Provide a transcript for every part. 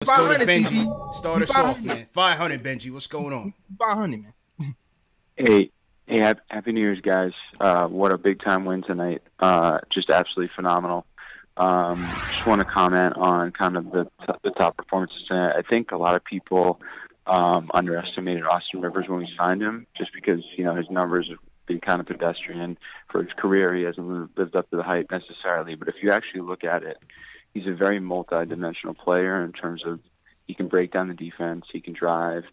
Let's go to 500, Benji. CG. Start us off, man. 500, Benji. What's going on? 500, man. Hey, happy New Year's, guys. What a big-time win tonight. Just absolutely phenomenal. Just want to comment on kind of the top performances tonight. I think a lot of people underestimated Austin Rivers when we signed him, just because, you know, his numbers have been kind of pedestrian for his career. He hasn't lived up to the hype necessarily. But if you actually look at it, he's a very multi-dimensional player in terms of he can break down the defense, he can drive.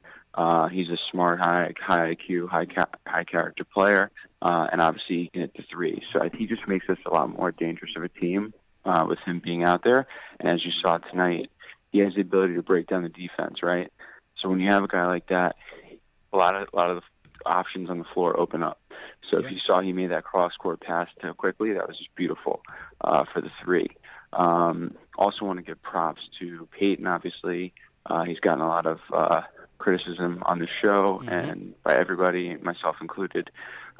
He's a smart, high IQ, high character player, and obviously he can hit the three. So he just makes us a lot more dangerous of a team with him being out there. And as you saw tonight, he has the ability to break down the defense, right? So when you have a guy like that, a lot of the options on the floor open up. So if you saw he made that cross-court pass too quickly, that was just beautiful for the three. Also want to give props to Peyton, obviously. He's gotten a lot of criticism on the show and by everybody, myself included.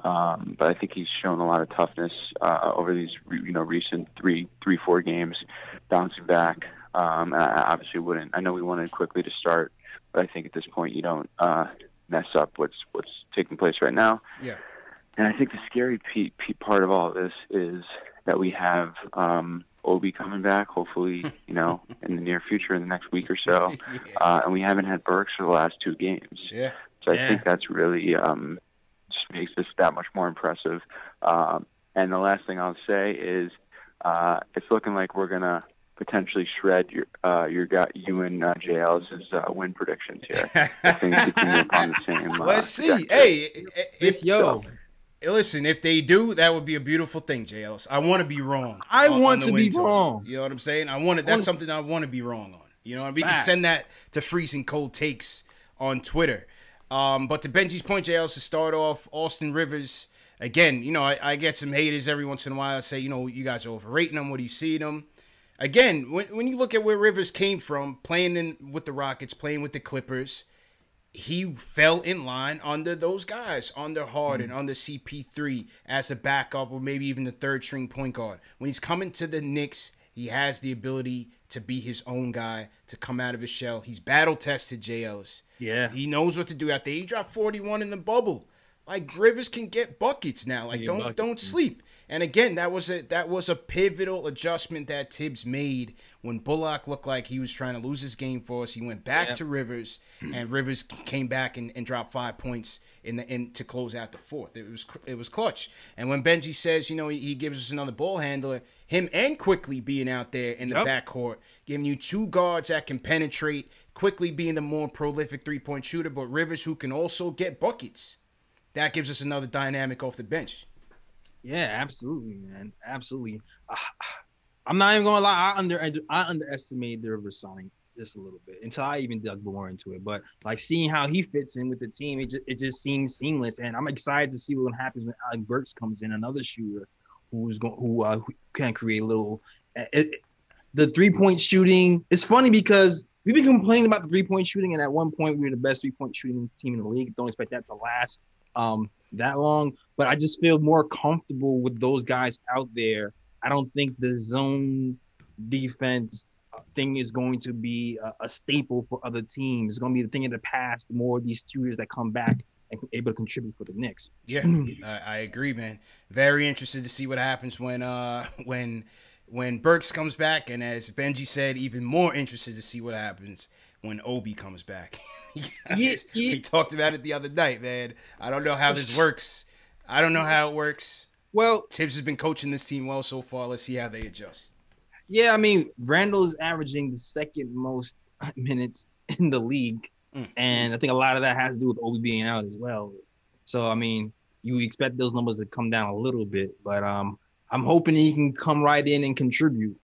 But I think he's shown a lot of toughness over these recent three, 4 games, bouncing back. And I obviously wouldn't. I know we wanted quickly to start, but I think at this point you don't mess up what's taking place right now. Yeah. And I think the scary part of all of this is that we have Obi coming back, hopefully, in the near future, in the next week or so. And we haven't had Burks for the last 2 games. Yeah. So I think that's really just makes this that much more impressive. And the last thing I'll say is it's looking like we're going to potentially shred you and JL's win predictions here. I think continue upon the same. Let's see. Trajectory. Hey, listen, if they do, that would be a beautiful thing, JLs. I want to be wrong. I want to be wrong. You know what I'm saying? That's something I want to be wrong on. You know, we can send that to Freezing Cold Takes on Twitter. But to Benji's point, JLs, to start off, Austin Rivers, again, I get some haters every once in a while. I say, you guys are overrating him. What do you see in him? Again, when you look at where Rivers came from, playing with the Rockets, playing with the Clippers, he fell in line under those guys, under Harden, under CP3 as a backup or maybe even the third-string point guard. When he's coming to the Knicks, he has the ability to be his own guy, to come out of his shell. He's battle-tested, JLs. Yeah. He knows what to do out there. He dropped 41 in the bubble. Like, Rivers can get buckets now. Like, don't sleep. And again, that was a pivotal adjustment that Tibbs made when Bullock looked like he was trying to lose his game for us. He went back to Rivers, and Rivers came back and dropped 5 points to close out the fourth. It was clutch. And when Benji says, he gives us another ball handler, him and Quickly being out there in the backcourt, giving you 2 guards that can penetrate, Quickly being the more prolific three-point shooter, but Rivers who can also get buckets. That gives us another dynamic off the bench. Yeah, absolutely, man. Absolutely. I'm not even going to lie. I underestimated the Rivers signing just a little bit until I even dug more into it. But, like, seeing how he fits in with the team, it just seems seamless. And I'm excited to see what happens when Alec Burks comes in, another shooter who can create a little the three-point shooting. It's funny because we've been complaining about the three-point shooting, and at one point we were the best three-point shooting team in the league. Don't expect that to last that long, but I just feel more comfortable with those guys out there. I don't think the zone defense thing is going to be a staple for other teams. It's going to be the thing of the past. More of these shooters that come back and able to contribute for the Knicks. Yeah, I agree, man. Very interested to see what happens when Burks comes back, and as Benji said, even more interested to see what happens when Obi comes back. We talked about it the other night, man. I don't know how this works. I don't know how it works. Well, Tibbs has been coaching this team well so far. Let's see how they adjust. Yeah, I mean, Randall's averaging the second most minutes in the league, and I think a lot of that has to do with Obi being out as well. So, I mean, you expect those numbers to come down a little bit, but I'm hoping he can come right in and contribute.